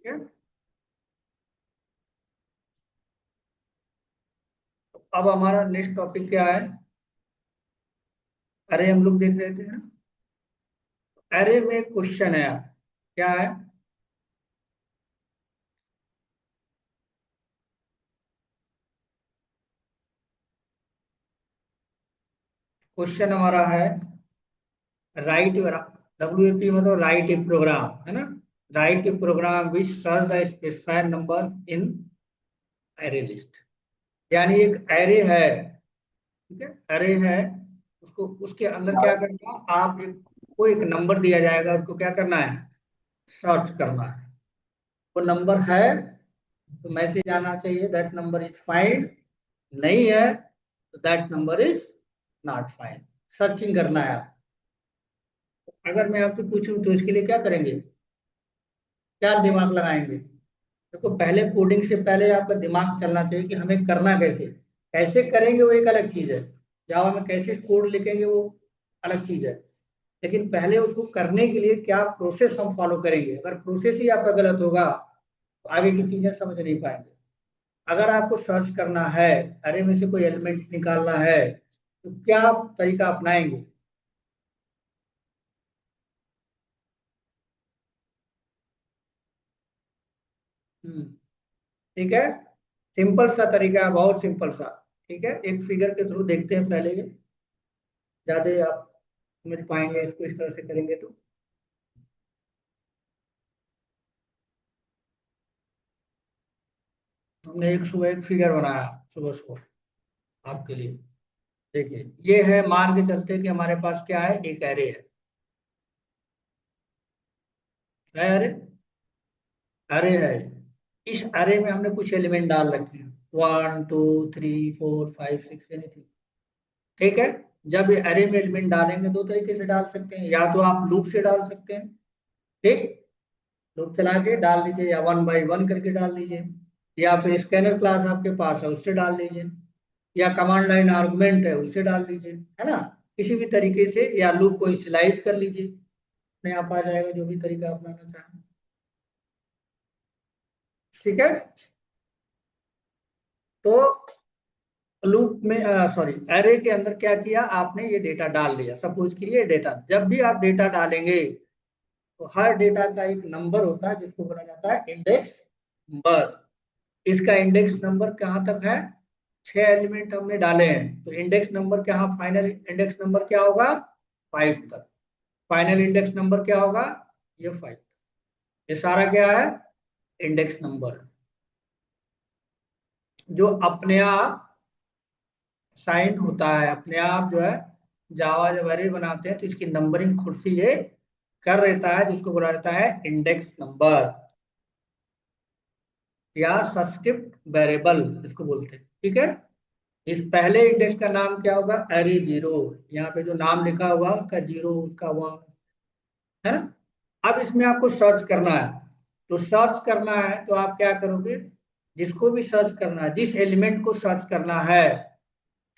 ठीक है। अब हमारा नेक्स्ट टॉपिक क्या है? अरे हम लोग देख रहे थे ना, अरे में क्वेश्चन है। क्या है? क्वेश्चन हमारा है, राइट, WAP मतलब राइट ए प्रोग्राम है ना। Write a program which search the specifier number in array list. यानी एक एरे है, ठीक है, एरे है, उसको उसके अंदर क्या करना है, आप एक को एक नंबर दिया जाएगा, उसको क्या करना है, सर्च करना है। वो नंबर है तो मैसेज आना चाहिए दैट नंबर इज फाइंड, नहीं है तो that number is not find. Searching करना है आप। अगर मैं आपसे पूछूं तो इसके लिए क्या करेंगे, क्या दिमाग लगाएंगे? देखो, पहले कोडिंग से पहले आपका दिमाग चलना चाहिए कि हमें करना कैसे, कैसे करेंगे वो एक अलग चीज है। जावा में कैसे कोड लिखेंगे वो अलग चीज है। लेकिन पहले उसको करने के लिए क्या प्रोसेस हम फॉलो करेंगे। अगर प्रोसेस ही आपका गलत होगा तो आगे की चीजें समझ नहीं पाएंगे। अगर आपको सर्च करना है, अरे में से कोई एलिमेंट निकालना है, तो क्या आप तरीका अपनाएंगे? हम्म, ठीक है। सिंपल सा तरीका है, बहुत सिंपल सा। ठीक है, एक फिगर के थ्रू देखते हैं पहले ये, ज्यादा आप समझ पाएंगे इसको इस तरह से करेंगे तो। हमने एक सुबह एक फिगर बनाया, सुबह सुबह आपके लिए। देखिए, ये है, मान के चलते कि हमारे पास क्या है, एक एरे है अरे, अरे है। इस अरे में हमने कुछ एलिमेंट डाल रखे हैं, 1 2 3 4 5 6 एनीथिंग। ठीक है। जब ये अरे में एलिमेंट डालेंगे दो तरीके से डाल सकते हैं, या तो आप लूप से डाल सकते हैं, ठीक, लूप चला के डाल दीजिए, या 1 बाई 1 करके डाल दीजिए, या फिर स्कैनर क्लास आपके पास है उससे डाल दीजिए, या कमांड लाइन आर्गुमेंट है उससे डाल दीजिए, है ना। किसी भी तरीके से, या लूप को इनिशियलाइज कर लीजिए, अपने आप आ जाएगा, जो भी तरीका अपनाना चाहें। ठीक है। तो लूप में, सॉरी, एरे के अंदर क्या किया आपने, ये डेटा डाल लिया। सपोज करिए डेटा, जब भी आप डेटा डालेंगे तो हर डेटा का एक नंबर होता है जिसको बोला जाता है इंडेक्स नंबर। इसका इंडेक्स नंबर कहाँ तक है, 6 एलिमेंट हमने डाले हैं, तो इंडेक्स नंबर क्या, फाइनल इंडेक्स नंबर क्या होगा, 5 तक। फाइनल इंडेक्स नंबर क्या होगा, ये 5। ये सारा क्या है, इंडेक्स नंबर है, जो अपने आप साइन होता है, अपने आप जो है। जावा जब अरे बनाते हैं तो इसकी नंबरिंग खुद से ये कर रहता है, जिसको बोला जाता है इंडेक्स नंबर, या सब्स्क्रिप्ट वेरिएबल इसको बोलते हैं। ठीक है। इस पहले इंडेक्स का नाम क्या होगा, अरे जीरो। यहाँ पे जो नाम लिखा हुआ उसका जीरो, उसका 1, है ना। अब इसमें आपको सर्च करना है, तो सर्च करना है तो आप क्या करोगे, जिसको भी सर्च करना है, जिस एलिमेंट को सर्च करना है,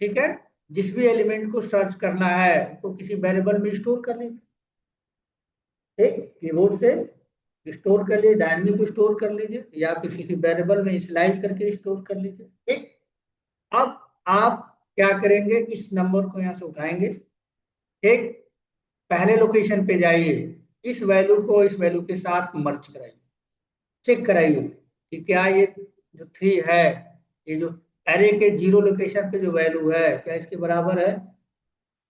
ठीक है, जिस भी एलिमेंट को सर्च करना है तो किसी वेरिएबल में स्टोर कर लीजिए। ठीक, कीबोर्ड से स्टोर कर लिए, डायनेमिक को स्टोर कर लीजिए, या फिर किसी वेरिएबल में इनिशियलाइज करके स्टोर कर लीजिए। ठीक। अब आप क्या करेंगे, इस नंबर को यहाँ से उठाएंगे, ठीक, पहले लोकेशन पे जाइए, इस वैल्यू को इस वैल्यू के साथ मर्ज कराइए, चेक कराइए कि क्या ये जो 3 है, ये जो एरे के जीरो लोकेशन पे जो वैल्यू है, क्या इसके बराबर है,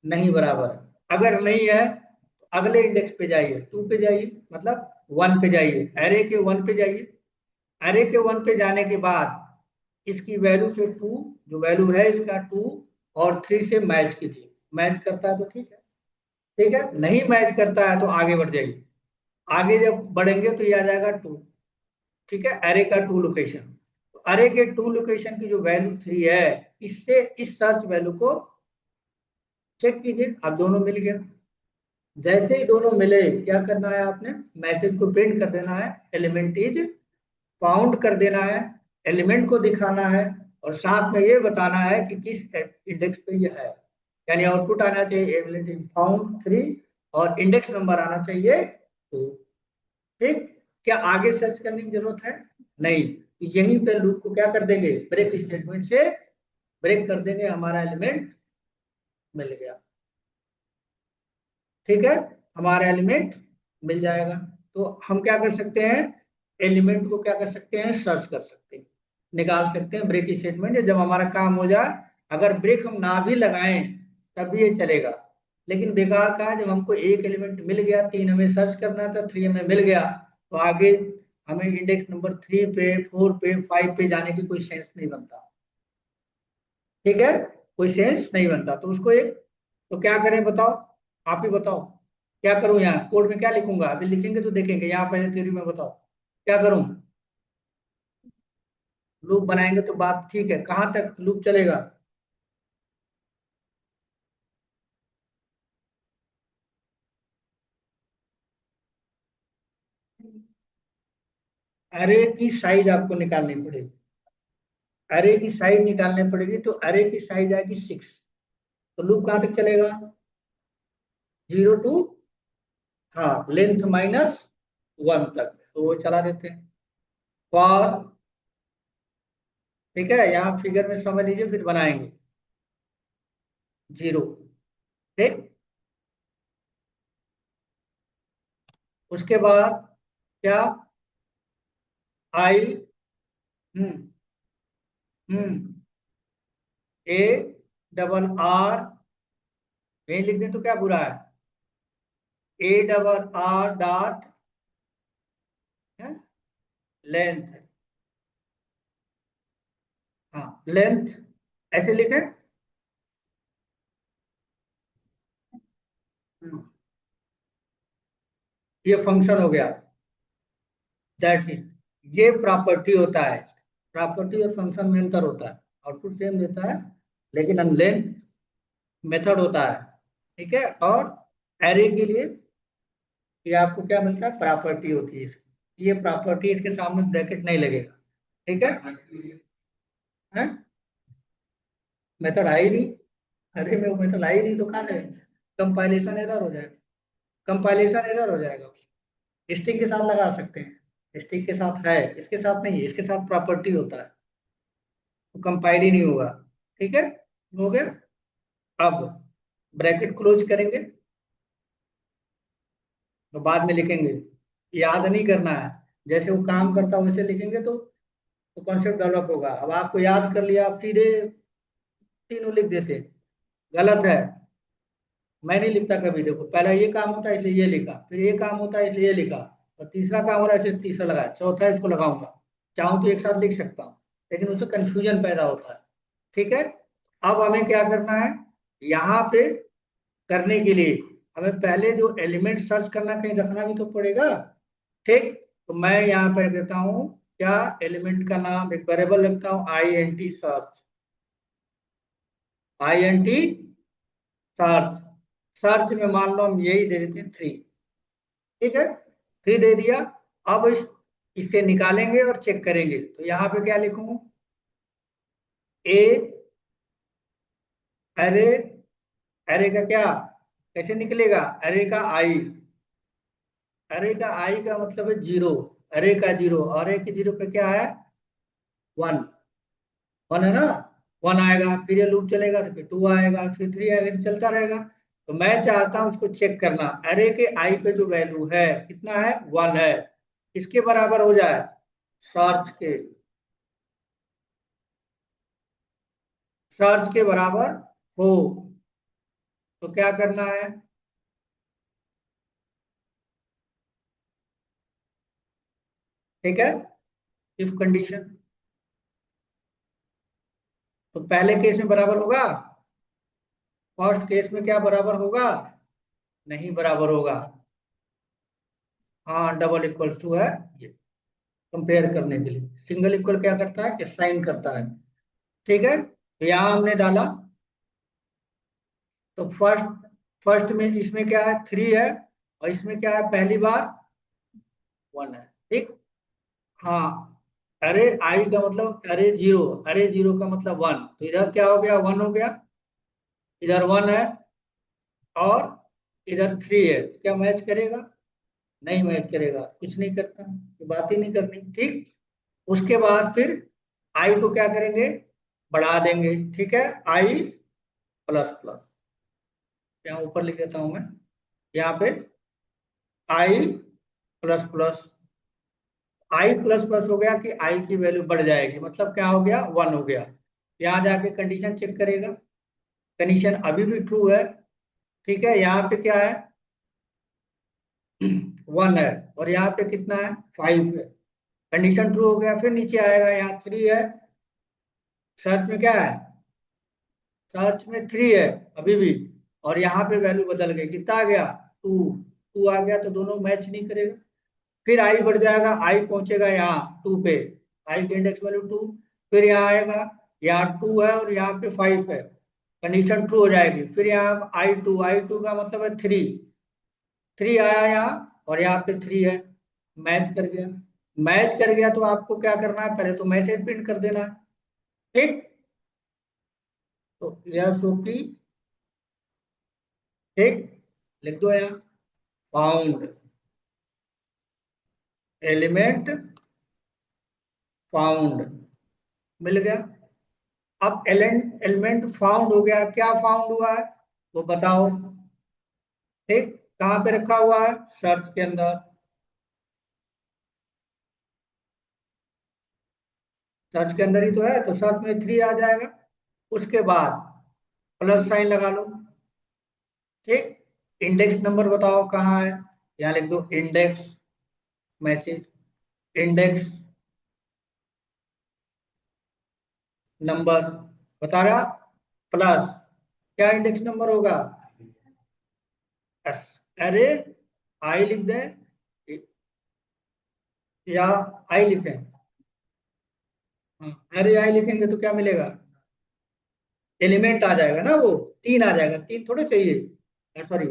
नहीं बराबर है। अगर नहीं है तो अगले इंडेक्स पे जाइए, 2 पे जाइए, मतलब 1 पे जाइए, एरे के 1 पे जाइए। एरे के 1 पे जाने के बाद इसकी वैल्यू से 2, जो वैल्यू है इसका 2 और 3 से मैच कीजिए। मैच करता है तो ठीक है, ठीक है, नहीं मैच करता है तो आगे बढ़ जाइए। आगे जब बढ़ेंगे तो ये आ जाएगा 2। ठीक है, एरे का 2 लोकेशन, तो एरे के 2 लोकेशन की जो वैल्यू 3 है, इससे इस सर्च वैल्यू को चेक कीजिए। अब दोनों मिल गया। जैसे ही दोनों मिले, क्या करना है आपने, मैसेज को प्रिंट कर देना है, एलिमेंट इज फाउंड कर देना है, एलिमेंट को दिखाना है, और साथ में ये बताना है कि किस इंडेक्स पे ये है। यानी आउटपुट आना चाहिए एलिमेंट इज फाउंड 3, और इंडेक्स नंबर आना चाहिए 2। ठीक। क्या आगे सर्च करने की जरूरत है? नहीं। तो यहीं पे लूप को क्या कर देंगे, ब्रेक स्टेटमेंट से ब्रेक कर देंगे, हमारा एलिमेंट मिल गया। ठीक है, हमारा एलिमेंट मिल जाएगा। तो हम क्या कर सकते हैं, एलिमेंट को क्या कर सकते हैं, सर्च कर सकते हैं, निकाल सकते हैं ब्रेक स्टेटमेंट। जब हमारा काम हो जाए, अगर ब्रेक हम ना भी लगाएं तब भी ये चलेगा। लेकिन बेकार का है, जब हमको एक एलिमेंट मिल गया, 3 हमें सर्च करना था, 3 हमें मिल गया, तो आगे हमें इंडेक्स नंबर 3 पे, 4 पे, 5 पे जाने की कोई सेंस नहीं बनता। ठीक है, कोई सेंस नहीं बनता। तो उसको एक, तो क्या करें बताओ, आप ही बताओ। क्या करूं, यहाँ कोड में क्या लिखूंगा, अभी लिखेंगे तो देखेंगे, यहाँ पहले थ्योरी में बताओ क्या करूं। लूप बनाएंगे तो बात ठीक है, कहाँ तक लूप चलेगा? अरे की साइज आपको निकालनी पड़ेगी। अरे की साइज निकालनी पड़ेगी, तो अरे की साइज आएगी 6। तो लूप कहाँ तक चलेगा? 0 टू, हाँ, लेंथ -1 तक, तो वो चला देते हैं। फॉर, ठीक है, यहाँ फिगर में समझ लीजिए, फिर बनाएंगे 0। ठीक, उसके बाद क्या, आई, हम्म हम्म ए डबल आर, यही लिख दें तो क्या बुरा है, A RR लेंथ, हाँ लेंथ, ऐसे लिखे। हम्म, ये फंक्शन हो गया, दैट इज, ये प्रॉपर्टी होता है। प्रॉपर्टी और फंक्शन में अंतर होता है, आउटपुट सेम देता है, लेकिन लेंथ मेथड होता है। ठीक है, और एरे के लिए ये आपको क्या मिलता है, प्रॉपर्टी होती है इसकी, ये प्रॉपर्टी, इसके सामने ब्रैकेट नहीं लगेगा। ठीक है, मेथड है ही नहीं। अरे में वो मेथड है ही नहीं, तो कहाँ है, कंपाइलेशन एरर हो जाएगा, कंपाइलेशन एरर हो जाएगा। स्टिक के साथ लगा सकते हैं, स्टिक के साथ है, इसके साथ नहीं है, इसके साथ प्रॉपर्टी होता है, तो कंपाइल ही नहीं होगा। ठीक है, हो गया। अब ब्रैकेट क्लोज करेंगे, तो बाद में लिखेंगे, याद नहीं करना है, जैसे वो काम करता है वैसे लिखेंगे, तो कॉन्सेप्ट डेवलप होगा। अब आपको याद कर लिया, आप सीधे तीनों लिख देते, गलत है। मैं नहीं लिखता कभी, देखो पहला ये काम होता है इसलिए ये लिखा, फिर ये काम होता है इसलिए ये लिखा, और तीसरा काम हो रहा है इसलिए तीसरा लगाया, चौथा इसको लगाऊंगा। चाहूं तो एक साथ लिख सकता हूँ, लेकिन उससे कंफ्यूजन पैदा होता है। ठीक है, अब हमें क्या करना है, यहाँ पे करने के लिए हमें पहले जो एलिमेंट सर्च करना, कहीं रखना भी तो पड़ेगा। ठीक, तो मैं यहाँ पर कहता हूँ, क्या एलिमेंट का नाम, एक वेरिएबल लिखता हूँ, INT search, INT search. Search में मान लो हम यही दे देते हैं 3। ठीक है, 3 दे दिया। अब इसे निकालेंगे और चेक करेंगे, तो यहाँ पे क्या लिखूं, ए अरे, अरे का क्या, कैसे निकलेगा, अरे का आई, अरे का आई का मतलब है 0, अरे का 0, और अरे के 0 पे क्या है, 1, 1 है ना, 1 आएगा, फिर ये लूप चलेगा, तो फिर 2 आएगा, फिर 3 आएगा, फिर चलता रहेगा। तो मैं चाहता हूं उसको चेक करना, अरे के आई पे जो वैल्यू है कितना है, 1 है, इसके बराबर हो जाए सर्च के, सर्च के बराबर हो, तो क्या करना है, ठीक है, इफ कंडीशन, तो पहले केस में बराबर होगा, फर्स्ट केस में क्या बराबर होगा, नहीं बराबर होगा। हाँ, डबल इक्वल टू है, ये कंपेयर करने के लिए, सिंगल इक्वल क्या करता है, साइन करता है। ठीक है, तो यहाँ हमने डाला, तो फर्स्ट, फर्स्ट में इसमें क्या है, 3 है, और इसमें क्या है, पहली बार 1 है। ठीक, हाँ, अरे आई का मतलब अरे 0, अरे 0 का मतलब 1, तो इधर क्या हो गया, 1 हो गया, इधर 1 है, और इधर 3 है, तो क्या मैच करेगा, नहीं मैच करेगा कुछ नहीं करना, ये बात ही नहीं करनी। ठीक, उसके बाद फिर आई को क्या करेंगे, बढ़ा देंगे। ठीक है, आई प्लस प्लस, यहाँ ऊपर लिख देता हूं मैं, यहाँ पे आई प्लस प्लस। आई प्लस प्लस हो गया कि आई की वैल्यू बढ़ जाएगी, मतलब क्या हो गया, 1 हो गया। यहाँ जाके कंडीशन चेक करेगा, कंडीशन अभी भी ट्रू है। ठीक है, यहाँ पे क्या है, 1 है, और यहाँ पे कितना है, 5 है। कंडीशन ट्रू हो गया, फिर नीचे आएगा, यहाँ 3 है, सर्च में क्या है, सर्च में 3 है अभी भी, और यहाँ पे वैल्यू बदल गई, कितना आ गया, 2। 2 आ गया तो दोनों मैच नहीं करेगा। फिर आई बढ़ जाएगा, आई पहुंचेगा यहाँ 2 पे, आई की इंडेक्स वैल्यू 2। फिर यहाँ आएगा, यहाँ 2 है और यहाँ पे 5 है, कंडीशन ट्रू हो जाएगी। फिर यहाँ आई टू का मतलब है 3। 3 आया यहाँ, और यहाँ पे 3 है, मैच कर गया। मैच कर गया तो आपको क्या करना है, पहले तो मैसेज प्रिंट कर देना है। ठीक, तो यह शो की, ठीक, लिख दो यहाँ, फाउंड एलिमेंट, फाउंड, मिल गया। अब एलिमेंट फाउंड हो गया, क्या फाउंड हुआ है वो बताओ। ठीक, कहाँ पे रखा हुआ है, सर्च के अंदर, सर्च के अंदर ही तो है, तो सर्च में 3 आ जाएगा। उसके बाद प्लस साइन लगा लो। ठीक, इंडेक्स नंबर बताओ कहाँ है, यहाँ लिख दो इंडेक्स मैसेज, इंडेक्स नंबर बता रहा, प्लस क्या इंडेक्स नंबर होगा, अरे आई लिख दें या आई लिखें, हाँ, अरे आई लिखेंगे तो क्या मिलेगा, एलिमेंट आ जाएगा ना, वो 3 आ जाएगा, 3 थोड़े चाहिए, सॉरी,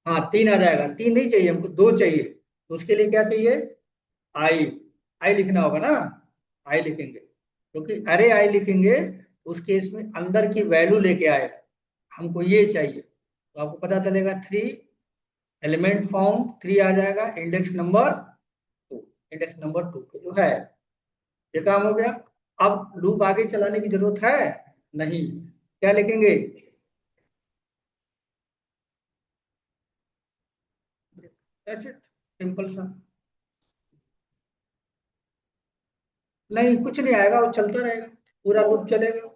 हाँ 3 आ जाएगा, 3 नहीं चाहिए हमको, 2 चाहिए, तो उसके लिए क्या चाहिए, आई, आई लिखना होगा ना, आई लिखेंगे, क्योंकि अरे आई लिखेंगे तो उस केस में अंदर की वैल्यू लेके आएगा, हमको ये चाहिए, तो आपको पता चलेगा 3, एलिमेंट फाउंड 3 आ जाएगा, इंडेक्स नंबर 2, इंडेक्स नंबर 2 पे जो है, ये काम हो गया। अब लूप आगे चलाने की जरूरत है नहीं, क्या लिखेंगे, दैट्स इट, सिंपल सा। नहीं कुछ नहीं आएगा, वो चलता रहेगा, पूरा लूप चलेगा,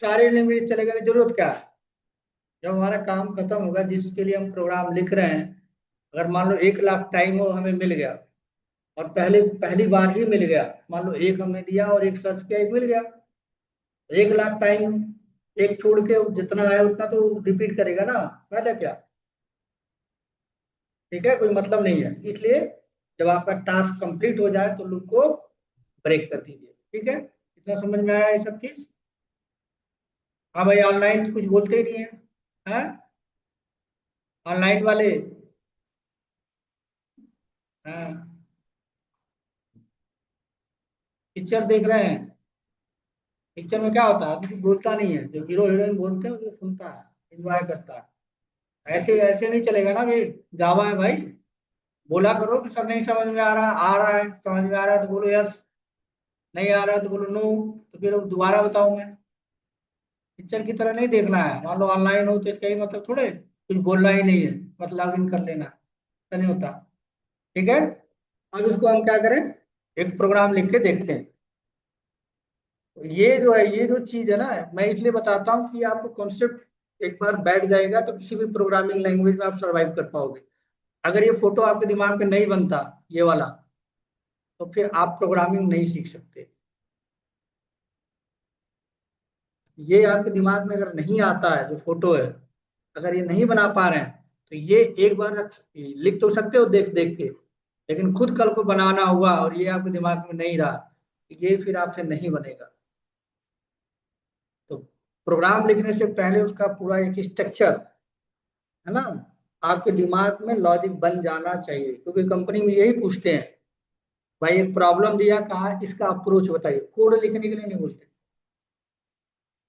सारे लिमिट चलेगा, जरूरत क्या है। जब हमारा काम खत्म होगा, जिसके लिए हम प्रोग्राम लिख रहे हैं, अगर मान लो 1 लाख टाइम हो हमें मिल गया, और पहले पहली बार ही मिल गया, मान लो एक हमने दिया और एक सर्च किया, एक मिल गया, 1 लाख टाइम, एक छोड़ के जितना है उतना तो रिपीट करेगा ना, फायदा क्या। ठीक है, कोई मतलब नहीं है, इसलिए जब आपका टास्क कंप्लीट हो जाए तो लूप को ब्रेक कर दीजिए। ठीक है, इतना समझ में आया ये सब चीज। हाँ भाई, ऑनलाइन तो कुछ बोलते ही नहीं है, हाँ, ऑनलाइन वाले, हाँ, पिक्चर देख रहे हैं, पिक्चर में क्या होता है, आदमी कुछ बोलता नहीं है, जो हीरो हीरोइन बोलते हैं वो सुनता है, एंजॉय करता है। ऐसे ऐसे नहीं चलेगा ना भाई, जावा है भाई, बोला करो कि सर नहीं समझ में आ रहा है, समझ में आ रहा है तो बोलो यस, नहीं आ रहा है तो बोलो नो, तो फिर दोबारा बताऊं मैं। पिक्चर की तरह नहीं देखना है, मान लो ऑनलाइन हो तो इसका ही मतलब थोड़े कुछ बोलना ही नहीं है, बस लॉग इन कर लेना, ऐसा नहीं होता। ठीक है, अब इसको हम क्या करें, एक प्रोग्राम लिख के देखते हैं। तो ये जो है, ये जो चीज है ना, मैं इसलिए बताता हूँ कि आपको कॉन्सेप्ट एक बार बैठ जाएगा तो किसी भी प्रोग्रामिंग लैंग्वेज में आप सरवाइव कर पाओगे। अगर ये फोटो आपके दिमाग में नहीं बनता, ये वाला, तो फिर आप प्रोग्रामिंग नहीं सीख सकते। ये आपके दिमाग में अगर नहीं आता है, जो फोटो है, अगर ये नहीं बना पा रहे हैं, तो ये एक बार लिख तो सकते हो देख देख के, लेकिन खुद कल को बनाना हुआ और ये आपके दिमाग में नहीं रहा, तो ये फिर आपसे नहीं बनेगा। तो प्रोग्राम लिखने से पहले उसका पूरा एक स्ट्रक्चर, है ना, आपके दिमाग में लॉजिक बन जाना चाहिए, क्योंकि कंपनी में यही पूछते हैं, भाई एक प्रॉब्लम दिया, कहा इसका अप्रोच बताइए, कोड लिखने के लिए नहीं बोलते।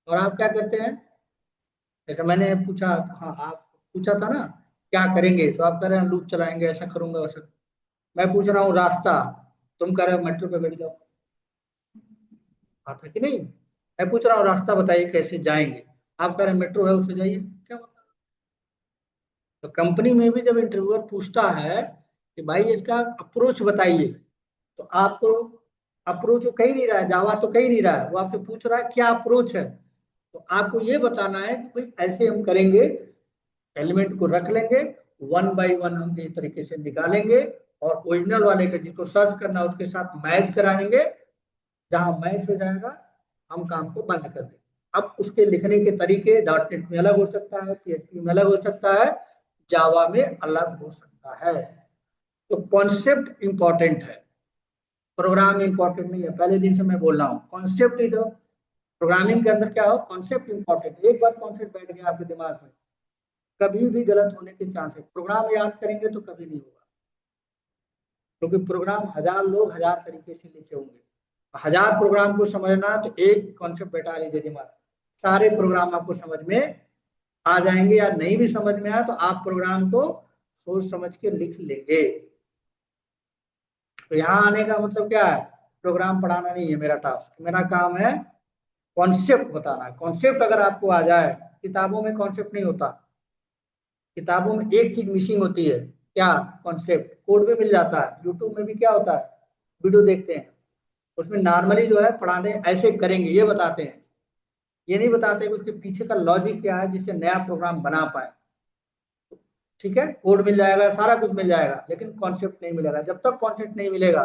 और आप क्या करते हैं, जैसे मैंने पूछा, हाँ आप पूछा था ना, क्या करेंगे, तो आप कह रहे हैं लूप चलाएंगे, ऐसा करूंगा वैसा। मैं पूछ रहा हूँ रास्ता, तुम कह रहे हो मेट्रो पे बैठ जाओ। बात है कि नहीं? मैं पूछ रहा हूँ रास्ता बताइए कैसे जाएंगे, आप कह रहे हैं मेट्रो है उससे जाइए। क्या मतलब? तो कंपनी में भी जब इंटरव्यूअर पूछता है कि भाई इसका अप्रोच बताइए, तो आपको अप्रोच वो कही नहीं रहा है, जावा तो कही नहीं रहा है, वो आपसे पूछ रहा है क्या अप्रोच है। तो आपको ये बताना है कि भाई ऐसे हम करेंगे, एलिमेंट को रख लेंगे, वन बाय वन हम इस तरीके से निकालेंगे, और ओरिजिनल वाले का जिसको सर्च करना है उसके साथ मैच कराएंगे। जहां मैच हो जाएगा हम काम को बंद कर देंगे। अब उसके लिखने के तरीके डॉट नेट में अलग हो सकता है, पीएचपी में अलग हो सकता है, जावा में अलग हो सकता है। तो कॉन्सेप्ट इंपॉर्टेंट है, प्रोग्राम इंपॉर्टेंट नहीं है। पहले दिन से मैं बोल रहा हूँ कॉन्सेप्ट ही तो, प्रोग्रामिंग के अंदर क्या हो, कॉन्सेप्ट इंपॉर्टेंट। एक बार कॉन्सेप्ट बैठ गया आपके दिमाग में, कभी भी गलत होने के चांस है। प्रोग्राम याद करेंगे तो कभी नहीं होगा, क्योंकि प्रोग्राम हजार लोग हजार तरीके से लिखे होंगे। हजार प्रोग्राम को समझना है तो एक कॉन्सेप्ट बैठा लीजिए दिमाग, सारे प्रोग्राम आपको समझ में आ जाएंगे। या नहीं भी समझ में आया तो आप प्रोग्राम को सोच समझ के लिख लेंगे। तो यहाँ आने का मतलब क्या है, प्रोग्राम पढ़ाना नहीं है मेरा टास्क, मेरा काम है कॉन्सेप्ट बताना है। कॉन्सेप्ट अगर आपको आ जाए, किताबों में कॉन्सेप्ट नहीं होता, किताबों में एक चीज मिसिंग होती है, क्या, कॉन्सेप्ट। कोड में मिल जाता है, यूट्यूब में भी क्या होता है, वीडियो देखते हैं, उसमें नॉर्मली जो है पढ़ाने ऐसे करेंगे ये बताते हैं, ये नहीं बताते कि उसके पीछे का लॉजिक क्या है जिससे नया प्रोग्राम बना पाए। ठीक है, कोड मिल जाएगा, सारा कुछ मिल जाएगा, लेकिन कॉन्सेप्ट नहीं मिलेगा। जब तक कॉन्सेप्ट नहीं मिलेगा,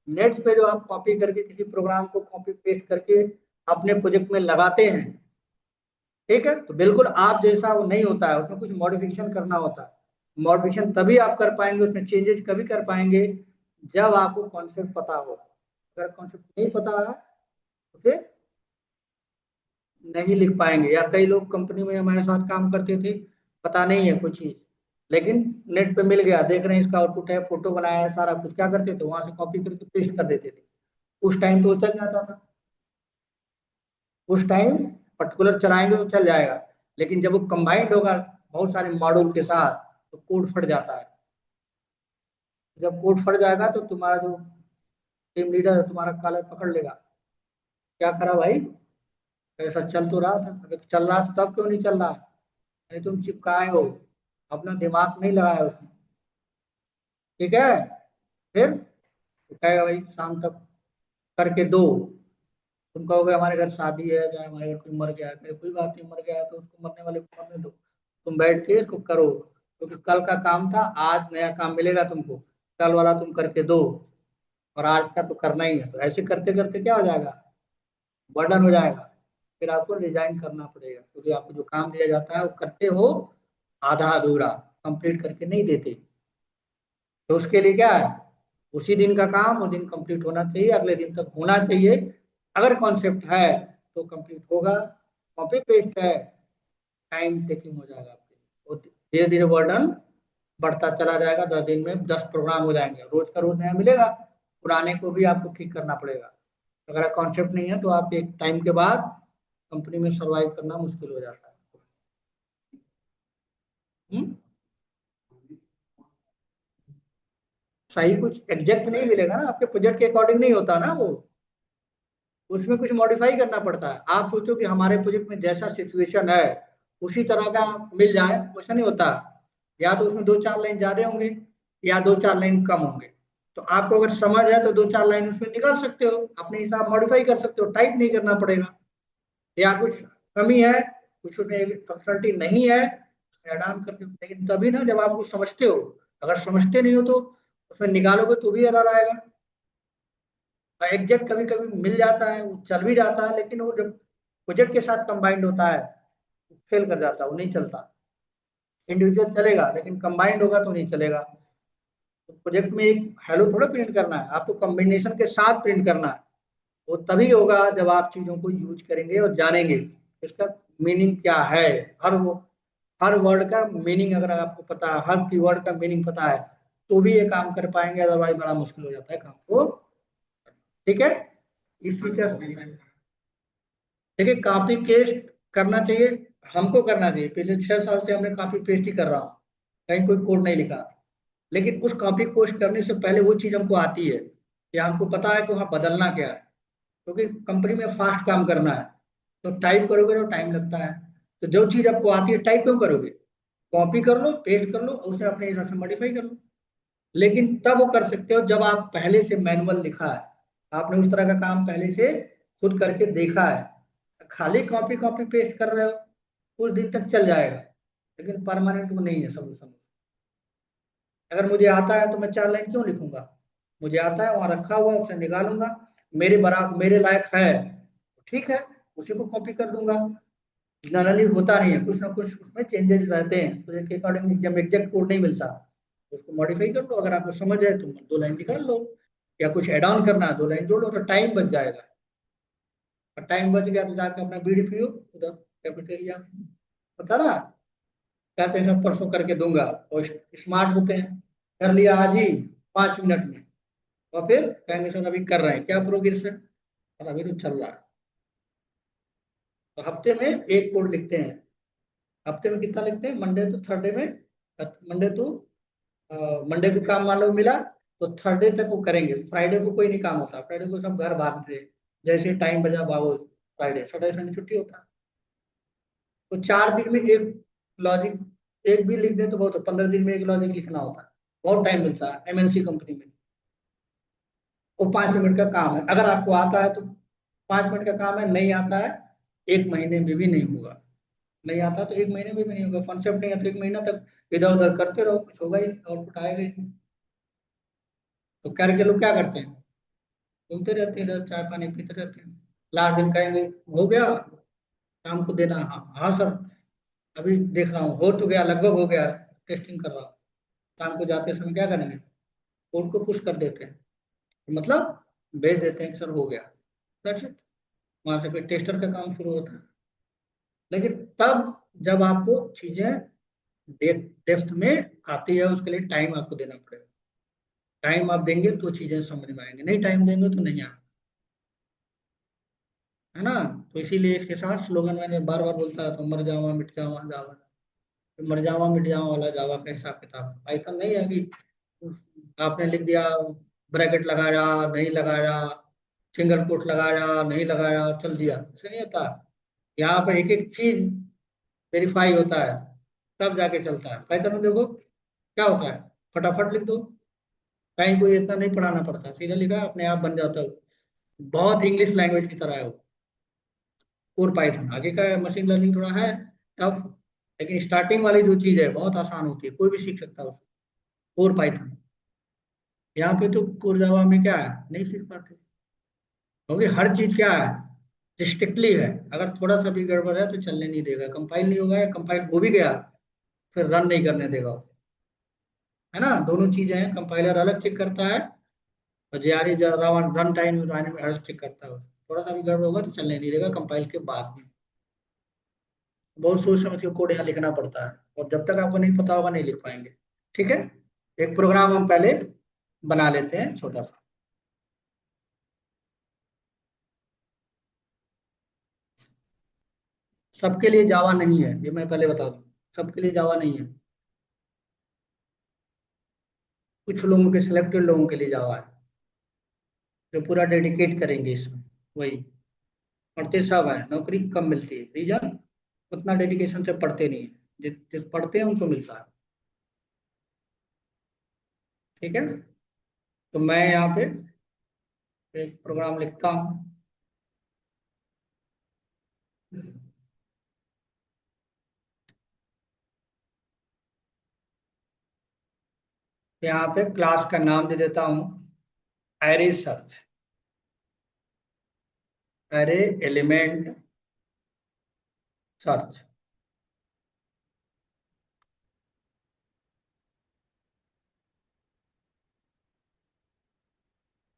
नेट्स पे जो आप कॉपी करके किसी प्रोग्राम को कॉपी पेस्ट करके अपने प्रोजेक्ट में लगाते हैं, ठीक है, तो बिल्कुल आप जैसा वो नहीं होता है, उसमें कुछ मॉडिफिकेशन करना होता है। मॉडिफिकेशन तभी आप कर पाएंगे, उसमें चेंजेस कभी कर पाएंगे जब आपको कॉन्सेप्ट पता हो। अगर कॉन्सेप्ट नहीं पता है तो फिर नहीं लिख पाएंगे। या कई लोग कंपनी में हमारे साथ काम करते थे, पता नहीं है कुछ चीज, लेकिन नेट पे मिल गया, देख रहे हैं इसका आउटपुट है, फोटो बनाया है, सारा कुछ, क्या करते थे वहां से कॉपी करके पेस्ट कर देते थे। उस टाइम तो चल जाता था, उस टाइम पर्टिकुलर चलाएंगे तो चल जाएगा। लेकिन जब वो कंबाइंड होगा बहुत सारे मॉड्यूल के साथ, तो कोड फट जाता है। जब कोड फट जाएगा तो तुम्हारा जो टीम लीडर है तुम्हारा कॉलर पकड़ लेगा, क्या करा भाई, ऐसा चल तो रहा था, अबे चल रहा था तब क्यों नहीं चल रहा, अरे तुम चिपकाए हो, अपना दिमाग नहीं लगाया उसमें। ठीक है, फिर तो कहेगा भाई शाम तक करके दो। तुम कहोगे हमारे घर शादी है, या हमारे घर कोई मर गया है, कोई बात नहीं, मर गया है तो उसको मरने वाले को मरने दो, तुम बैठ के इसको करो, क्योंकि कल का काम था, आज नया काम मिलेगा तुमको, कल वाला तुम करके दो, और आज का तो करना ही है। तो ऐसे करते करते क्या हो जाएगा, बर्डन हो जाएगा, फिर आपको रिजाइन करना पड़ेगा, क्योंकि आपको जो काम दिया जाता है वो करते हो आधा अधूरा, कंप्लीट करके नहीं देते। तो उसके लिए क्या है, उसी दिन का काम उस दिन कंप्लीट होना चाहिए, अगले दिन तक होना चाहिए। अगर कॉन्सेप्ट है तो कंप्लीट होगा, कॉपी पेस्ट है टाइम टेकिंग हो जाएगा आपके, धीरे धीरे वर्डन बढ़ता चला जाएगा, 10 दिन में 10 प्रोग्राम हो जाएंगे, रोज का रोज नया मिलेगा, पुराने को भी आपको ठीक करना पड़ेगा। अगर कॉन्सेप्ट नहीं है तो आप एक टाइम के बाद कंपनी में सरवाइव करना मुश्किल हो जाता है। हम्म? सही कुछ एग्जैक्ट नहीं मिलेगा ना, आपके प्रोजेक्ट के अकॉर्डिंग नहीं होता ना वो, उसमें कुछ मॉडिफाई करना पड़ता है। आप सोचो कि हमारे प्रोजेक्ट में जैसा सिचुएशन है उसी तरह का मिल जाए, वैसा नहीं होता। या तो उसमें 2-4 लाइन ज्यादा होंगे, या 2-4 लाइन कम होंगे। तो आपको अगर समझ है तो 2-4 लाइन उसमें निकाल सकते हो, अपने हिसाब मॉडिफाई कर सकते हो, टाइप नहीं करना पड़ेगा। या कुछ कमी है, कुछ उसमें फंक्शनलिटी नहीं है, ऐड ऑन कर सकते हो। लेकिन तभी ना जब आप कुछ समझते हो, अगर समझते नहीं हो तो उसमें निकालोगे तो भी एरर आएगा। एग्जेक्ट कभी कभी मिल जाता है, वो चल भी जाता है, लेकिन वो जब प्रोजेक्ट के साथ कंबाइंड होता है फेल कर जाता है, वो नहीं चलता। इंडिविजुअल चलेगा लेकिन कंबाइंड होगा तो नहीं चलेगा। तो प्रोजेक्ट में एक हेलो थोड़ा प्रिंट करना है, आपको कॉम्बिनेशन के साथ प्रिंट करना है। वो तभी होगा जब आप चीजों को यूज करेंगे और जानेंगे इसका मीनिंग क्या है। हर वो हर वर्ड का मीनिंग अगर आपको पता है, हर कीवर्ड का मीनिंग पता है, तो भी ये काम कर पाएंगे, अदरवाइज बड़ा मुश्किल हो जाता है काम को। ठीक है, इस फीचर, देखिए कॉपी पेस्ट करना चाहिए, हमको करना चाहिए, पिछले 6 साल से हमने कॉपी पेस्ट ही कर रहा हूँ। कहीं कोई कोड नहीं लिखा, लेकिन उस कॉपी पोस्ट करने से पहले वो चीज हमको आती है, या हमको पता है कि वहाँ बदलना क्या है, क्योंकि कंपनी में फास्ट काम करना है। तो टाइप करोगे तो टाइम लगता है। तो जो चीज आपको आती है टाइप क्यों करोगे? कॉपी कर लो, पेस्ट कर लो, और उसे अपने हिसाब से मॉडिफाई कर लो। लेकिन तब वो कर सकते हो जब आप पहले से मैनुअल लिखा है, आपने उस तरह का काम पहले से खुद करके देखा है। खाली कॉपी कॉपी पेस्ट कर रहे हो, कुछ दिन तक चल जाएगा, लेकिन परमानेंट वो नहीं है सोल्यूशन। अगर मुझे आता है तो मैं 4 लाइन क्यों लिखूंगा? मुझे आता है, वहां रखा हुआ है, उसे निकालूंगा, मेरे लायक है, ठीक है, उसी को कॉपी कर दूंगा। जनरली होता नहीं है, कुछ ना कुछ उसमें चेंजेस रहते हैं, तो इसके अकॉर्डिंग जब एग्जैक्ट कोड नहीं मिलता तो उसको मॉडिफाई कर लो। अगर आपको समझ है तो 2 लाइन निकाल लो, या कुछ एड ऑन करना है 2 लाइन जोड़ लो, तो टाइम बच जाएगा। और टाइम बच गया तो जाके अपना बीड़ी पियो उधर कैफेटेरिया में। पता ना, कहते हैं सब परसों करके दूंगा, और स्मार्ट होते हैं, कर लिया आज ही 5 मिनट में, और फिर कहेंगे सर अभी कर रहे हैं, क्या प्रोग्रेस है, और अभी तो चल रहा है। तो हफ्ते में एक कोड लिखते हैं। हफ्ते में कितना लिखते हैं? मंडे टू थर्सडे में, मंडे टू मंडे को काम मान लो मिला, तो थर्सडे तक वो करेंगे। फ्राइडे को कोई नहीं काम होता, फ्राइडे को सब घर भागते हैं, जैसे टाइम बजा भागो। फ्राइडे सैटरडे संडे छुट्टी होता है। तो 4 दिन में एक लॉजिक, एक भी लिख दे तो बहुत, 15 दिन में एक लॉजिक लिखना होता है, बहुत टाइम मिलता है एमएनसी कंपनी में। वो 5 मिनट का काम है, अगर आपको आता है तो 5 मिनट का काम है, नहीं आता है 1 महीने में भी नहीं होगा। नहीं आता तो 1 महीने में भी नहीं होगा, कॉन्सेप्ट नहीं है तो 1 महीना तक इधर उधर करते रहो, कुछ होगा ही, आउटपुट आएगा ही नहीं। तो करके लोग क्या करते हैं? घूमते रहते हैं इधर, चाय पानी पीते रहते हैं। लास्ट दिन कहेंगे हो गया, शाम को देना, हाँ हाँ सर अभी देख रहा हूँ, हो तो गया, लगभग हो गया, टेस्टिंग कर रहा हूँ। शाम को जाते समय क्या करेंगे? कोड को पुश कर देते हैं, मतलब भेज देते हैं कि सर हो गया, दैट्स इट। वहां से फिर टेस्टर का काम शुरू होता है। लेकिन तब जब आपको चीजें डेप्थ में आती है, उसके लिए टाइम आपको देना पड़ेगा। टाइम आप देंगे तो चीजें समझ में आएंगे, नहीं टाइम देंगे तो नहीं आएंगे, है ना? तो इसीलिए इसके साथ स्लोगन मैंने बार बार बोलता रहता हूँ, मर जावा मिट जावा जावा। तो मर जावा मिट जावा वाला जावा का हिसाब किताब, पाइथन नहीं है कि आपने लिख दिया, ब्रैकेट लगाया नहीं लगाया, सिंगल कोट लगाया नहीं लगाया, चल दिया, ऐसे नहीं होता। यहाँ पे एक एक चीज वेरीफाई होता है, तब जाके चलता है। पाइथन में देखो क्या होता है, फटाफट लिख दो, कहीं कोई इतना नहीं पढ़ाना पड़ता, सीधा लिखा अपने आप बन जाता है। बहुत इंग्लिश लैंग्वेज की तरह है वो। और पाइथन आगे का मशीन लर्निंग थोड़ा है टफ, लेकिन स्टार्टिंग वाली जो चीज है बहुत आसान होती है, कोई भी सीख सकता है उसको। और पाइथन, यहाँ पे तो कोर जावा में क्या है, नहीं सीख पाते, क्योंकि हर चीज क्या है, स्ट्रिक्टली है। अगर थोड़ा सा भी गड़बड़ है तो चलने नहीं देगा, कंपाइल नहीं होगा, या कंपाइल हो भी गया फिर रन नहीं करने देगा वो, है ना? दोनों चीजें हैं, कंपाइलर अलग चेक करता है, और जेआरई रन टाइम अलग चेक करता है। थोड़ा सा भी गड़बड़ होगा तो चलने नहीं देगा कंपाइल के बाद भी। बहुत सोच समझ के कोड यहाँ लिखना पड़ता है, और जब तक आपको नहीं पता होगा नहीं लिख पाएंगे। ठीक है, एक प्रोग्राम हम पहले बना लेते हैं छोटा सा। सबके लिए जावा नहीं है, ये मैं पहले बता दूं, सबके लिए जावा नहीं है। कुछ लोगों के, सिलेक्टेड लोगों के लिए जावा है, जो पूरा डेडिकेट करेंगे इसमें, वही। पढ़ते सब है, नौकरी कम मिलती है, रीजन उतना डेडिकेशन से पढ़ते नहीं है, जिस पढ़ते हैं उनको मिलता है। ठीक है, तो मैं यहाँ पे एक प्रोग्राम लिखता हूँ। यहाँ पे क्लास का नाम दे देता हूँ array search, array element search,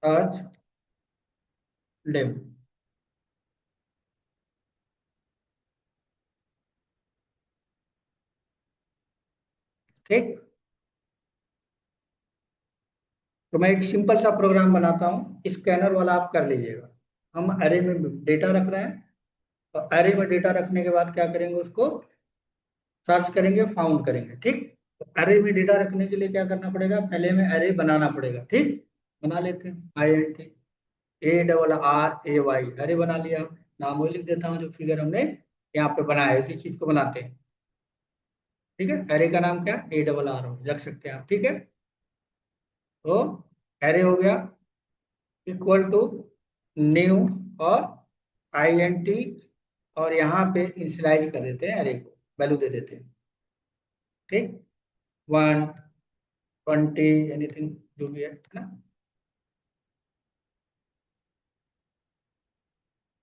search div. ठीक, तो मैं एक सिंपल सा प्रोग्राम बनाता हूँ, स्कैनर वाला आप कर लीजिएगा। हम एरे में डेटा रख रहे हैं, तो एरे में डेटा रखने के बाद क्या करेंगे, उसको सर्च करेंगे, फाउंड करेंगे। ठीक, तो अरे में डेटा रखने के लिए क्या करना पड़ेगा, पहले हमें अरे बनाना पड़ेगा। ठीक, बना लेते हैं। INT ARRAY अरे बना लिया। नाम वही लिख देता हूँ जो फिगर हमने यहाँ पे बनाया है, इसी चीज को बनाते हैं। ठीक है, अरे का नाम क्या, ARR रख सकते हैं आप। ठीक है, तो अरे हो गया इक्वल टू न्यू और INT, और यहाँ पे इनिशियलाइज कर देते हैं, अरे को वैल्यू दे देते हैं। ठीक, 120 एनीथिंग जो भी है ना,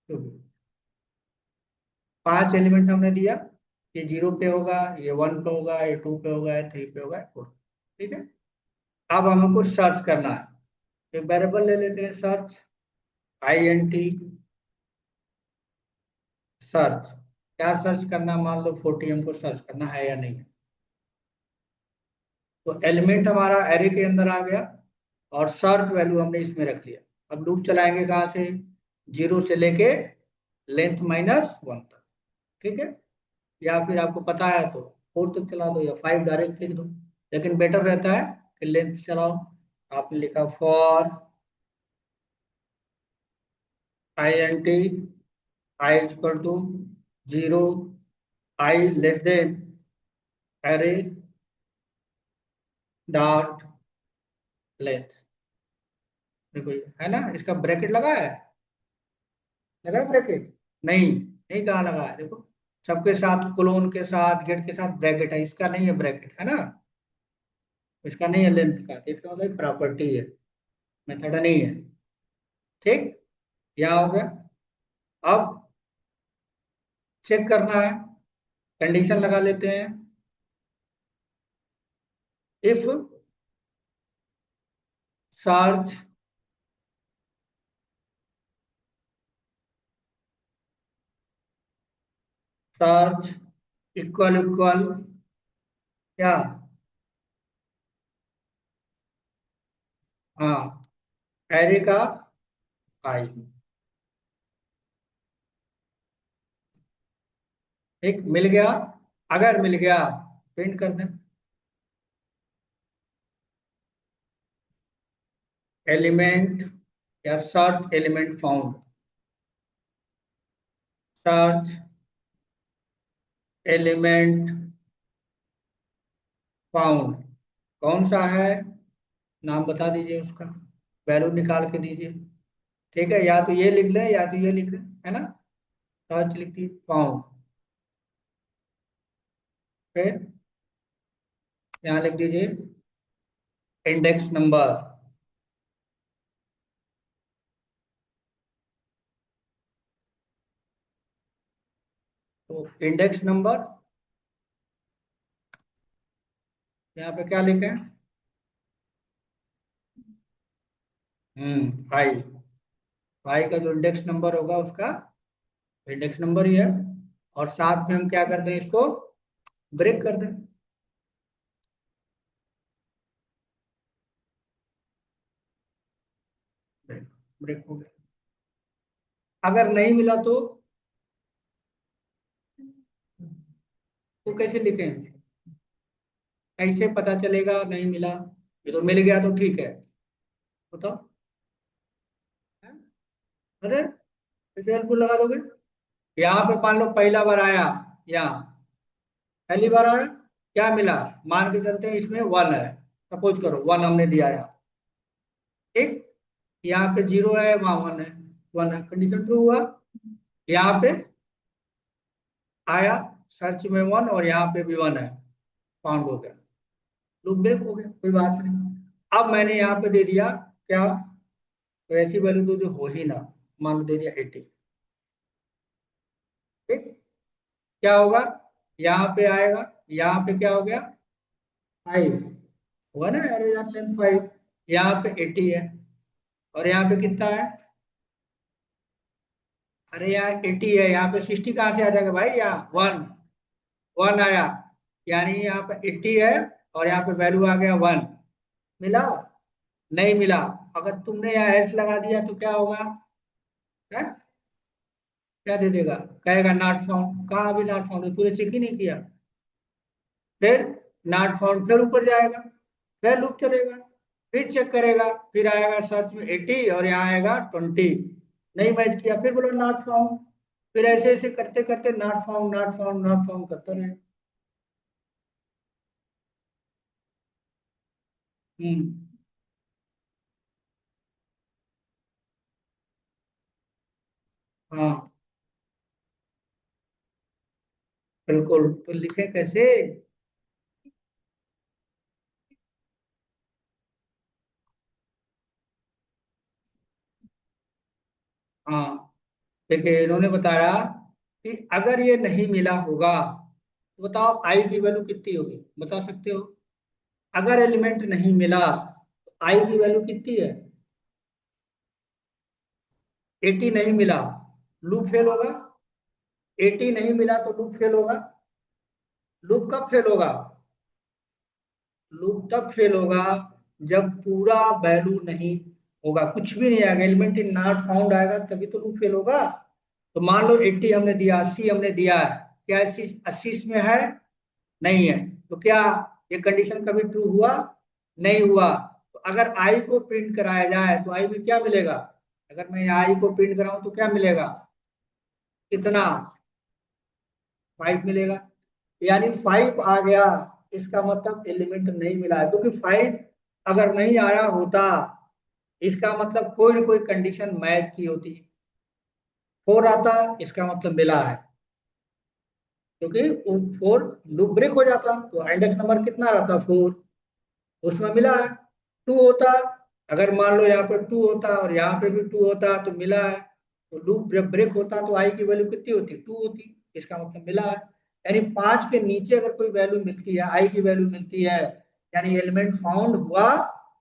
जो भी। 5 एलिमेंट हमने दिया, ये 0 पे होगा, ये 1 पे होगा, ये 2 पे होगा, ये 3 पे होगा, 4। ठीक है, अब हमको सर्च करना है। एक वेरिएबल ले लेते हैं सर्च, INT सर्च। क्या सर्च करना, मान लो 40 हमको सर्च करना है या नहीं। तो एलिमेंट हमारा एरे के अंदर आ गया और सर्च वैल्यू हमने इसमें रख लिया। अब लूप चलाएंगे कहाँ से, 0 से लेके लेंथ -1 तक। ठीक है, या फिर आपको पता है तो 4 तक चला दो, या 5 डायरेक्ट लिख दो, लेकिन बेटर रहता है कि लेंथ चलाओ। आपने लिखा for INT I equal to 0, I less than array dot length. देखो ये है ना, इसका ब्रैकेट लगा है, लगा है ब्रैकेट? नहीं, नहीं कहाँ लगा है, देखो सबके साथ क्लोन के साथ गेट के साथ ब्रैकेट है, इसका नहीं है ब्रैकेट, है ना। इसका नहीं है लेंथ का, तो इसका मतलब प्रॉपर्टी है, मेथड नहीं है। ठीक, यह हो गया। अब चेक करना है, कंडीशन लगा लेते हैं। If search search equal equal क्या, हाँ, एरे का आई। एक मिल गया, अगर मिल गया प्रिंट कर दें, एलिमेंट या search element found, search element found कौन सा है, नाम बता दीजिए उसका, वैल्यू निकाल के दीजिए। ठीक है, या तो ये लिख लें या तो ये लिख लें, है ना। सर्च लिख दिए, फाउंड, फिर यहाँ लिख दीजिए इंडेक्स नंबर। तो इंडेक्स नंबर यहाँ पे क्या लिखे हैं, आई। आई का जो इंडेक्स नंबर होगा उसका इंडेक्स नंबर ही है, और साथ में हम क्या कर दें, इसको ब्रेक कर दें। ब्रेक, ब्रेक हो गया। अगर नहीं मिला तो कैसे लिखें, कैसे पता चलेगा नहीं मिला, ये तो मिल गया तो ठीक है, बताओ। अरे कैसे हेल्पफुल लगा दोगे, यहाँ पे मान लो पहला बार आया, यहाँ पहली बार आया, क्या मिला, मान के चलते हैं इसमें 1 है, सपोज करो 1 हमने दिया है। ठीक, यहाँ पे 0 है, वहां 1 है, 1 है, कंडीशन ट्रू हुआ। यहाँ पे आया सर्च में 1 और यहाँ पे भी 1 है, फाउंड हो गया, लूप ब्रेक हो गया, कोई बात नहीं। अब मैंने यहाँ पे दे दिया क्या, तो ऐसी वैल्यू दो जो हो ही ना, मान लो दे दिया 80। ठीक, क्या होगा, यहाँ पे आएगा, यहाँ पे क्या हो गया, 5 हुआ ना, एरे लेंथ 5, यहाँ पे 80 है, और यहाँ पे कितना है, अरे यहाँ 80 है, यहाँ पे 60 कहाँ से आ जाएगा भाई, यहाँ 1, 1 आया, यानी यहाँ पे 80 है, और यहाँ पे वैल्यू आ गया 1। मिला, नहीं मिला। अगर तुमने यहाँ एल्स लगा दिया तो क्या होगा, है? क्या दे देगा, कहेगा नॉट फाउंड, कहाँ अभी नॉट फाउंड, पूरे चेक ही नहीं किया। फिर नॉट फाउंड, फिर ऊपर जाएगा, फिर लूप चलेगा, फिर चेक करेगा, फिर आएगा सर्च में 80 और यहाँ आएगा 20, नहीं मैच किया, फिर बोलो नॉट फाउंड, फिर ऐसे ऐसे करते करते not found not found not found करता रहे। हम्म। हाँ बिल्कुल, तो लिखे कैसे? हाँ देखिए, इन्होंने बताया कि अगर ये नहीं मिला होगा तो बताओ आई की वैल्यू कितनी होगी, बता सकते हो? अगर एलिमेंट नहीं मिला तो आई की वैल्यू कितनी है? 80 नहीं मिला, लूप फेल होगा। 80 नहीं मिला तो लूप फेल होगा। लूप कब फेल होगा? लूप तब फेल होगा जब पूरा वैल्यू नहीं होगा, कुछ भी नहीं आएगा, एलिमेंट इन नॉट फाउंड आएगा तभी तो लूप फेल होगा। तो मान लो 80 हमने दिया, 80 हमने दिया है, क्या 80 80 इसमें है? नहीं है। तो क्या ये कंडीशन कभी ट्रू हुआ? नहीं हुआ। तो अगर आई को प्रिंट कराया जाए तो आई में क्या मिलेगा? अगर मैं आई को प्रिंट कराऊं तो क्या मिलेगा? कितना? 5 मिलेगा। यानी 5 आ गया, इसका मतलब एलिमेंट नहीं मिला है, क्योंकि 5 अगर नहीं आया होता इसका मतलब कोई ना कोई कंडीशन मैच की होती। 4 आता, इसका मतलब मिला है, क्योंकि 4 लूप ब्रेक हो जाता तो इंडेक्स नंबर कितना रहता? 4, उसमें मिला है। 2 होता, अगर मान लो यहाँ पे 2 होता और यहाँ पे भी 2 होता तो मिला है, तो लूप जब ब्रेक होता तो आई की वैल्यू कितनी होती? 2 होती, इसका मतलब मिला है। यानी 5 के नीचे अगर कोई वैल्यू मिलती है, आई की वैल्यू मिलती है, यानी एलिमेंट फाउंड हुआ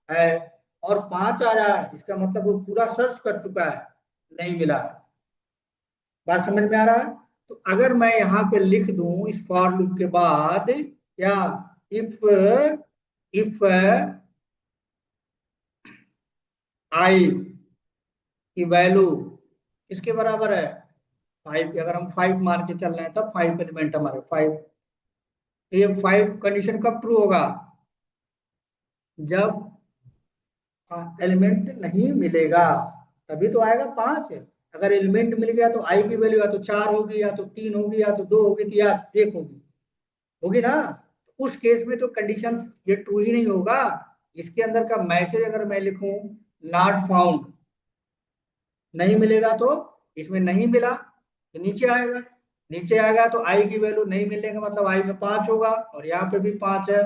है। और 5 आ रहा है, इसका मतलब वो पूरा सर्च कर चुका है, नहीं मिला है। बात समझ में आ रहा है? तो अगर मैं यहाँ पे लिख दूं इस फॉर लूप के बाद, क्या, इफ इफ आई की वैल्यू किसके बराबर है? 5 की, अगर हम 5 मान के चल रहे हैं तब 5 एलिमेंट हमारे 5। ये 5 कंडीशन कब ट्रू होगा? जब एलिमेंट नहीं मिलेगा, तभी तो आएगा 5। अगर एलिमेंट मिल गया तो आई की वैल्यू या तो 4 होगी, या तो 3 होगी, या तो 2 होगी, या 1 होगी, होगी ना? उस केस में तो कंडीशन ये ट्रू ही नहीं होगा। इसके अंदर का मैसेज अगर मैं लिखूं नॉट फाउंड, नहीं मिलेगा तो, इसमें नहीं मिला तो नीचे आएगा, नीचे आएगा तो आई की वैल्यू नहीं मिलने का मतलब आई में 5 होगा, और यहाँ पे भी 5 है।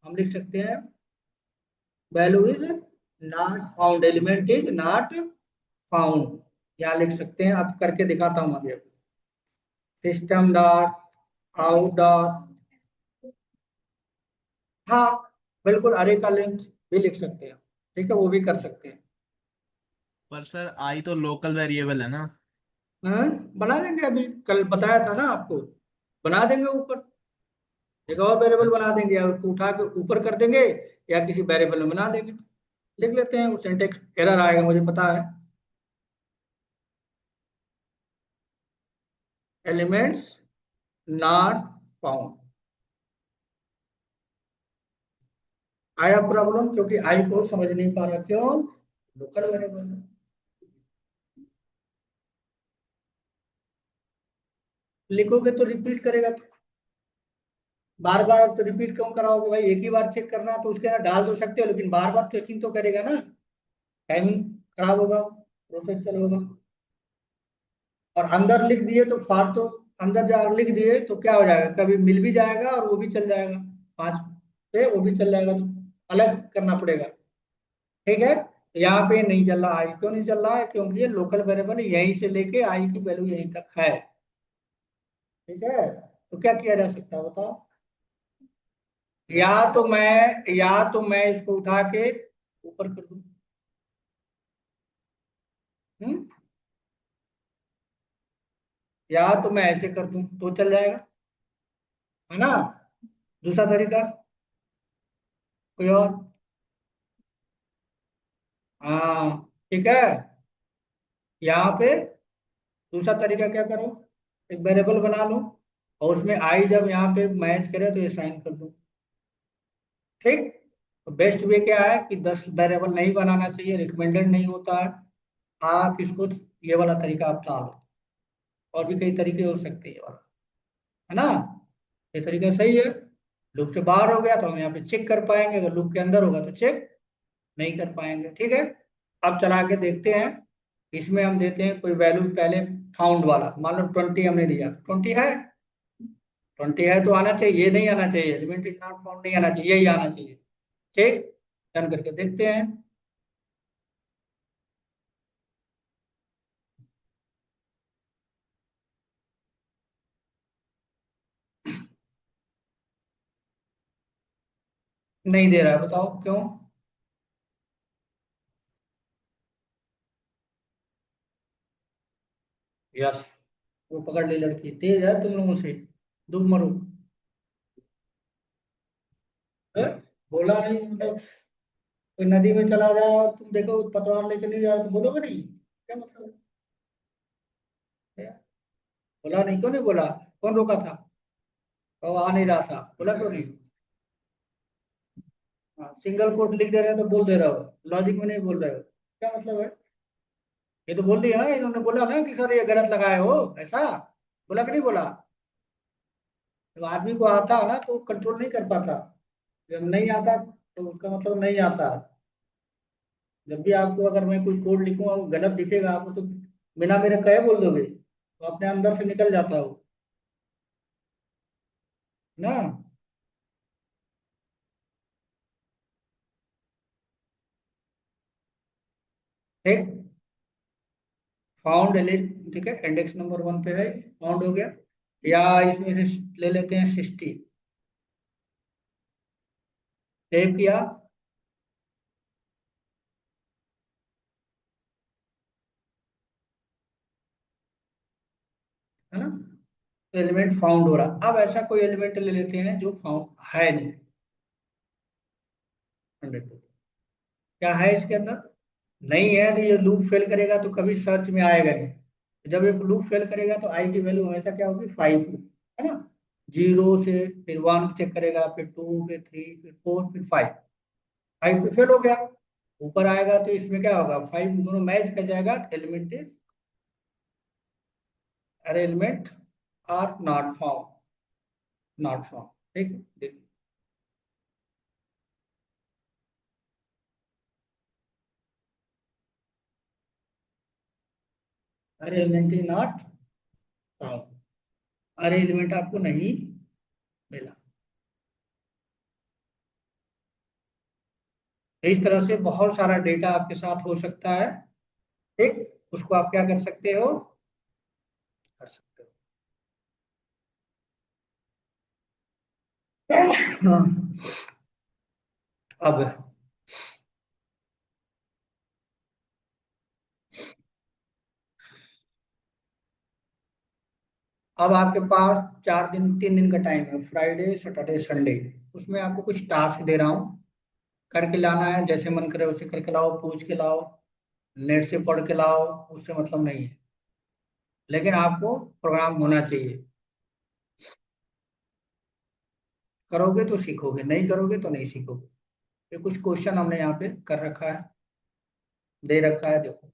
हम लिख सकते हैं value is not found, element is not found, यहाँ लिख सकते हैं। अब करके दिखाता हूँ अभी। सिस्टम डॉट आउट डॉट, हाँ बिल्कुल, अरे का लेंथ भी लिख सकते हैं, ठीक है, वो भी कर सकते हैं। पर सर आई तो लोकल वेरिएबल है ना। हाँ, बना देंगे, अभी कल बताया था ना आपको, बना देंगे ऊपर, एक और वेरिएबल अच्छा। बना देंगे या उसको उठा के ऊपर कर देंगे, या किसी वेरिएबल में बना देंगे। लिख लेते हैं, वो सिंटेक्स एरर आएगा मुझे पता है। एलिमेंट्स नॉट फाउंड, आया प्रॉब्लम, क्योंकि आई को समझ नहीं पा रहा, क्यों? Local variable. लिखोगे तो रिपीट करेगा, तो बार बार तो रिपीट क्यों कराओगे भाई? एक ही बार चेक करना है तो उसके अंदर डाल दो सकते हो, लेकिन बार बार चेकिंग तो करेगा ना, टाइमिंग खराब होगा, प्रोसेस चल होगा। और अंदर लिख दिए तो फार तो, अंदर जा लिख दिए तो क्या हो जाएगा, कभी मिल भी जाएगा और वो भी चल जाएगा, 5 पे वो भी चल जाएगा, तो अलग करना पड़ेगा। ठीक है, यहाँ पे नहीं चल रहा, आई क्यों नहीं चल रहा है? क्योंकि ये लोकल वेरिएबल यहीं से लेके आई की वैल्यू यहीं तक है। ठीक है, तो क्या किया जा सकता है बताओ? या तो मैं इसको उठा के ऊपर कर दूं। हम्म, या तो मैं ऐसे कर दूं तो चल जाएगा, है ना? दूसरा तरीका कोई और? हाँ ठीक है, यहाँ पे दूसरा तरीका क्या करो, एक वेरिएबल बना लो और उसमें आई जब यहाँ पे मैच करे तो ये साइन कर दो। ठीक। तो बेस्ट वे क्या है कि 10 वेरिएबल नहीं बनाना चाहिए, रिकमेंडेड नहीं होता है। आप इसको ये वाला तरीका अपना लो। और भी कई तरीके हो सकते हैं ये वाला, है ना। ये तरीका सही है। लूप से बाहर हो गया तो हम यहाँ पे चेक कर पाएंगे, अगर लूप के अंदर होगा तो चेक नहीं कर पाएंगे। ठीक है। अब चला के देखते हैं। इसमें हम देते हैं कोई वैल्यू पहले, फाउंड वाला मान लो 20 हमने दिया, 20 है। 20 है तो आना चाहिए, ये नहीं आना चाहिए, एलिमेंट इज नॉट फाउंड नहीं आना चाहिए, यही आना चाहिए। ठीक। रन करके देखते हैं। नहीं दे रहा है, बताओ क्यों। यस। वो पकड़ ली लड़की, तेज है तुम लोगों से, डूब मरो। है? बोला नहीं मतलब, कोई नदी में चला जाए और तुम देखो पतवार लेके नहीं जा रहे तो बोलोगे नहीं, क्या मतलब है? बोला नहीं, क्यों नहीं बोला? कौन रोका था? वो आ नहीं रहा था, बोला क्यों नहीं? हाँ, सिंगल कोट लिख दे रहे हो तो बोल दे रहे हो, लॉजिक में नहीं बोल रहे हो, क्या मतलब है? ये तो बोल दिया ना, इन्होंने बोला ना कि सर ये गलत लगाए हो, ऐसा बोला कि नहीं बोला? जब आदमी को आता है ना तो कंट्रोल नहीं कर पाता, जब नहीं आता तो उसका मतलब नहीं आता। जब भी आपको अगर मैं कोई कोड लिखूंगा वो गलत दिखेगा आपको तो बिना मेरे कहे बोल दोगे, तो अपने अंदर से निकल जाता हो ना। ठीक। फाउंड एलिट, ठीक है, इंडेक्स नंबर 1 पे है, फाउंड हो गया। या इसमें से ले लेते हैं 60, सेव किया, है ना। एलिमेंट फाउंड हो रहा, अब ऐसा कोई एलिमेंट ले लेते हैं जो फाउंड है नहीं, 100। क्या है इसके अंदर? नहीं है तो ये लूप फेल करेगा तो कभी सर्च में आएगा नहीं। जब ये लूप फेल करेगा तो आई की वैल्यू हमेशा क्या होगी, 5, है ना। 0 से फिर 1 चेक करेगा, फिर 2, फिर 3, फिर 4, फिर 5। 5 पे फेल हो गया, ऊपर आएगा तो इसमें क्या होगा, 5 दोनों मैच कर जाएगा, element is, array element are not found, not found. ठीक है, देखिए। Array element is not found, array element आपको नहीं मिला। इस तरह से बहुत सारा डेटा आपके साथ हो सकता है। ठीक। उसको आप क्या कर सकते हो, कर सकते हो। हाँ। अब अब आपके पास 4 दिन 3 दिन का टाइम है, फ्राइडे सैटरडे संडे। उसमें आपको कुछ टास्क दे रहा हूँ, करके लाना है, जैसे मन करे उसे करके लाओ, पूछ के लाओ, नेट से पढ़ के लाओ, उससे मतलब नहीं है। लेकिन आपको प्रोग्राम होना चाहिए। करोगे तो सीखोगे, नहीं करोगे तो नहीं सीखोगे। ये कुछ क्वेश्चन हमने यहाँ पे कर रखा है, दे रखा है, देखो।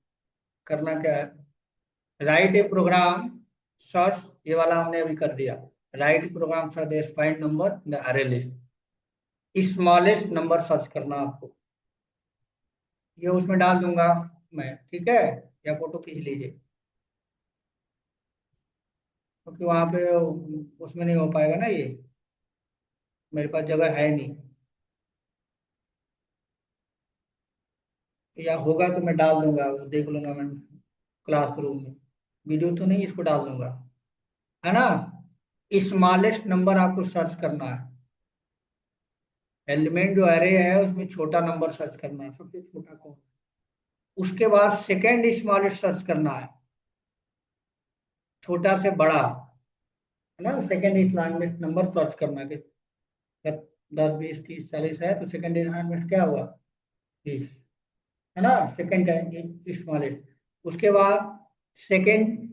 करना क्या है, राइट ए प्रोग्राम सर्च, ये वाला हमने अभी कर दिया। Write program search find number the array list, smallest number search करना आपको, ये उसमें डाल दूंगा मैं, ठीक है। या फोटो खींच लीजिए, क्योंकि वहां पे उसमें नहीं हो पाएगा ना ये, मेरे पास जगह है नहीं। या होगा तो मैं डाल दूंगा, वो देख लूंगा मैं क्लासरूम में, वीडियो तो नहीं, इसको डाल दूंगा, है ना। स्मॉलेस्ट नंबर आपको सर्च करना है, एलिमेंट जो एरे है उसमें छोटा नंबर सर्च करना है, सबसे छोटा कौन। उसके बाद सेकेंड स्मॉलेस्ट सर्च करना है, छोटा से बड़ा, है ना। सेकेंड स्मॉलेस्ट नंबर सर्च करना है कि जब 10 20 30 40 है तो सेकेंड स्मॉलेस्ट क्या हुआ, 20, है ना। Second smallest. उसके बाद सेकेंड